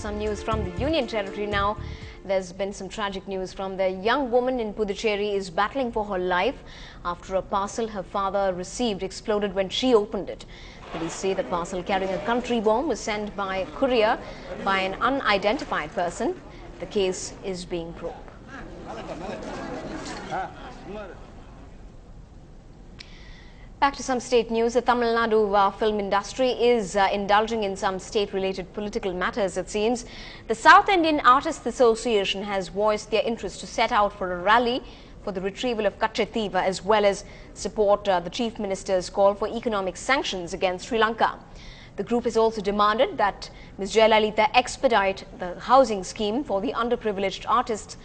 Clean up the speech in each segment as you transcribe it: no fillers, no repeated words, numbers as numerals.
some news from the Union Territory now. There's been some tragic news from the young woman in Puducherry is battling for her life after a parcel her father received exploded when she opened it. Police say the parcel carrying a country bomb was sent by courier by an unidentified person. The case is being probed. Back to some state news. The Tamil Nadu film industry is indulging in some state-related political matters, it seems. The South Indian Artists Association has voiced their interest to set out for a rally for the retrieval of Katchettiva, as well as support the Chief Minister's call for economic sanctions against Sri Lanka. The group has also demanded that Ms. Jayalalitha expedite the housing scheme for the underprivileged artists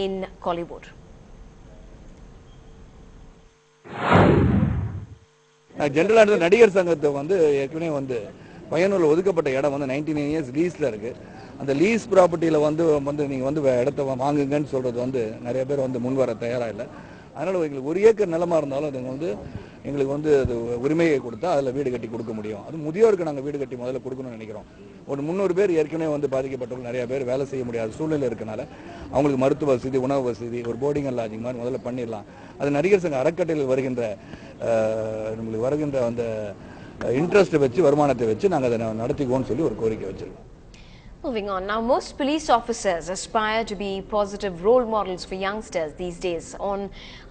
in Kollywood. ஜெனரலாக நடிகர் சங்கத்தை ஏற்கனவே பயனுள்ள ஒதுக்கப்பட்ட இடம் 99 years லீஸில் இருக்குது. அந்த lease ப்ராப்பர்ட்டியில் நீங்கள் இடத்த வாங்குங்கன்னு சொல்கிறது நிறைய பேர் முன் வர தயாராக இல்லை. அதனால் எங்களுக்கு 1 ஏக்கர் நிலமாக இருந்தாலும் அது எங்களுக்கு அது உரிமையை கொடுத்தா அதில் வீடு கட்டி கொடுக்க முடியும். அது முதியோருக்கு நாங்கள் வீடு கட்டி முதல்ல கொடுக்கணும்னு நினைக்கிறோம். ஒரு 300 பேர் ஏற்கனவே பாதிக்கப்பட்டவங்க நிறைய பேர் வேலை செய்ய முடியாத சூழ்நிலை இருக்கனால அவங்களுக்கு மருத்துவ வசதி, உணவு வசதி, ஒரு போர்டிங் அண்ட் லாட்ஜிங் மாதிரி முதல்ல பண்ணிடலாம். அது நடிகர் சங்க அறக்கட்டளையில் நம்மளுக்கு வருகின்ற அந்த இன்ட்ரெஸ்ட்டை வச்சு வருமானத்தை வச்சு நாங்கள் அதை நடத்திக்குவோம்னு சொல்லி ஒரு கோரிக்கை வச்சிருக்கோம். Moving on, now most police officers aspire to be positive role models for youngsters these days. On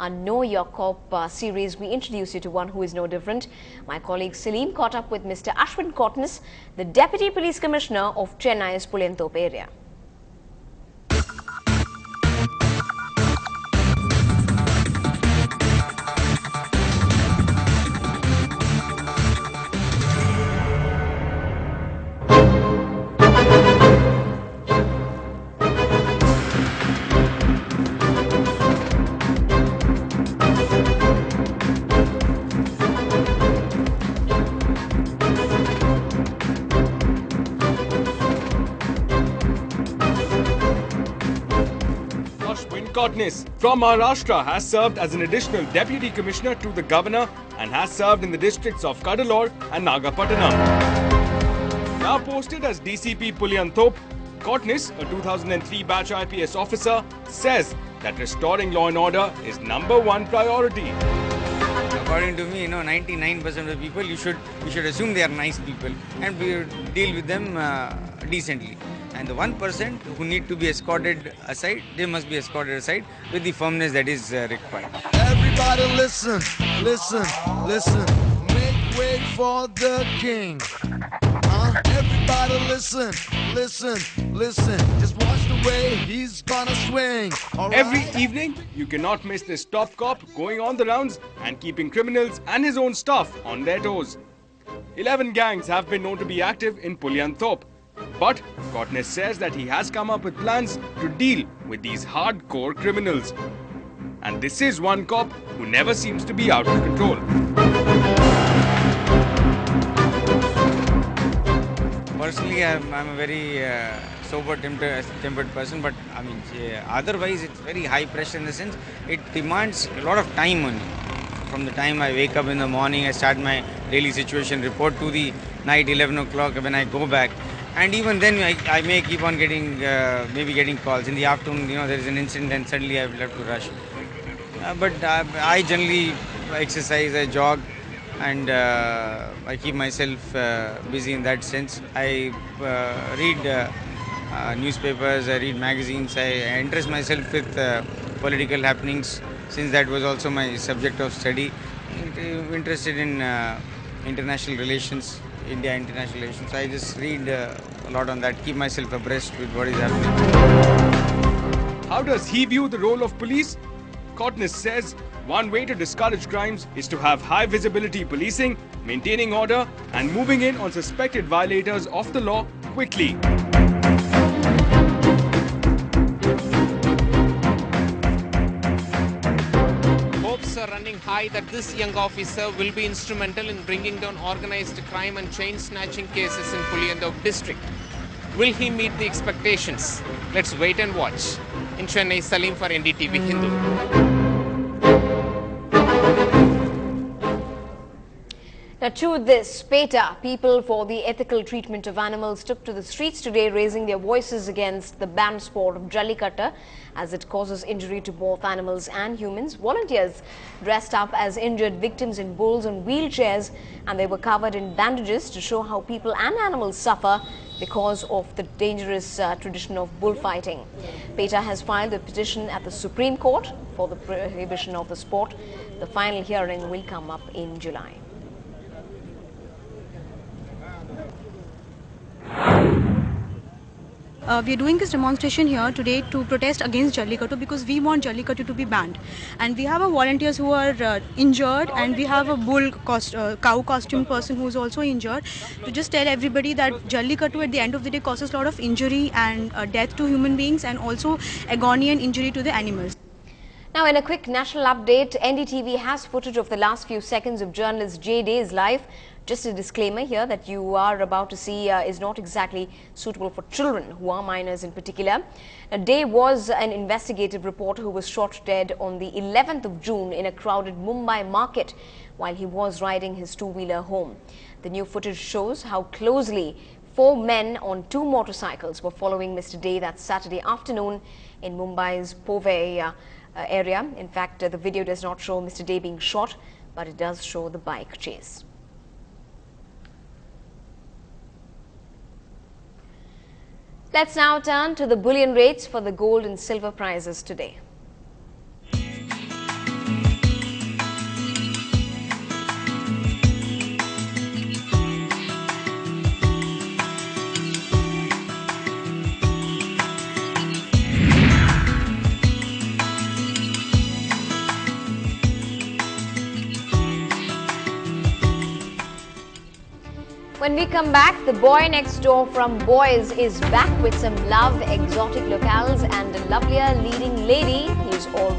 our Know Your Cop series, we introduce you to one who is no different. My colleague Salim caught up with Mr. Ashwin Kotnis, the Deputy Police Commissioner of Chennai's Puliyanthop area. Kotnis from Maharashtra has served as an additional Deputy Commissioner to the Governor and has served in the districts of Cuddalore and Nagapattinam. Now posted as DCP Puliyanthop, Kotnis, a 2003 batch IPS officer, says that restoring law and order is #1 priority. According to me, 99% of the people, you should assume they are nice people and we deal with them decently. And the 1% who need to be escorted aside, they must be escorted aside with the firmness that is required. Everybody listen, listen, listen. Make way for the king. Everybody listen, listen, listen. Just watch the way he's gonna swing. Every evening, you cannot miss this top cop going on the rounds and keeping criminals and his own staff on their toes. 11 gangs have been known to be active in Puliyanthop. But Kotnis says that he has come up with plans to deal with these hardcore criminals. And this is one cop who never seems to be out of control. Personally, I'm a very sober-tempered person, but I mean, otherwise it's very high pressure in the sense it demands a lot of time on you. From the time I wake up in the morning, I start my daily situation report to the night 11 o'clock when I go back. And even then, I may keep on maybe getting calls. In the afternoon, there is an incident and suddenly I will have to rush. But I generally exercise, I jog, and I keep myself busy in that sense. I read newspapers, I read magazines, I interest myself with political happenings, since that was also my subject of study. Interested in international relations. India international relations. I just read a lot on that, keep myself abreast with what is happening. How does he view the role of police? Kotnis says one way to discourage crimes is to have high visibility policing, maintaining order and moving in on suspected violators of the law quickly. Are running high that this young officer will be instrumental in bringing down organized crime and chain snatching cases in Puliyanthop district. Will he meet the expectations? Let's wait and watch. In Chennai, Salim for NDTV Hindu. Now to this, PETA, People for the Ethical Treatment of Animals, took to the streets today raising their voices against the banned sport of Jallikattu as it causes injury to both animals and humans. Volunteers dressed up as injured victims in bulls on wheelchairs, and they were covered in bandages to show how people and animals suffer because of the dangerous tradition of bullfighting. PETA has filed a petition at the Supreme Court for the prohibition of the sport. The final hearing will come up in July. We are doing this demonstration here today to protest against Jallikattu because we want Jallikattu to be banned. And we have volunteers who are injured, and we have a cow costume person who is also injured, to just tell everybody that Jallikattu at the end of the day causes a lot of injury and death to human beings, and also agony and injury to the animals. Now, in a quick national update, NDTV has footage of the last few seconds of journalist Jay Day's life. Just a disclaimer here that you are about to see is not exactly suitable for children who are minors in particular. Now, Day was an investigative reporter who was shot dead on the 11th of June in a crowded Mumbai market while he was riding his two-wheeler home. The new footage shows how closely 4 men on 2 motorcycles were following Mr. Day that Saturday afternoon in Mumbai's Povey area. In fact, the video does not show Mr. Day being shot, but it does show the bike chase. Let's now turn to the bullion rates for the gold and silver prices today. When we come back, the boy next door from Boys is back with some love, exotic locales and a lovelier leading lady. He's all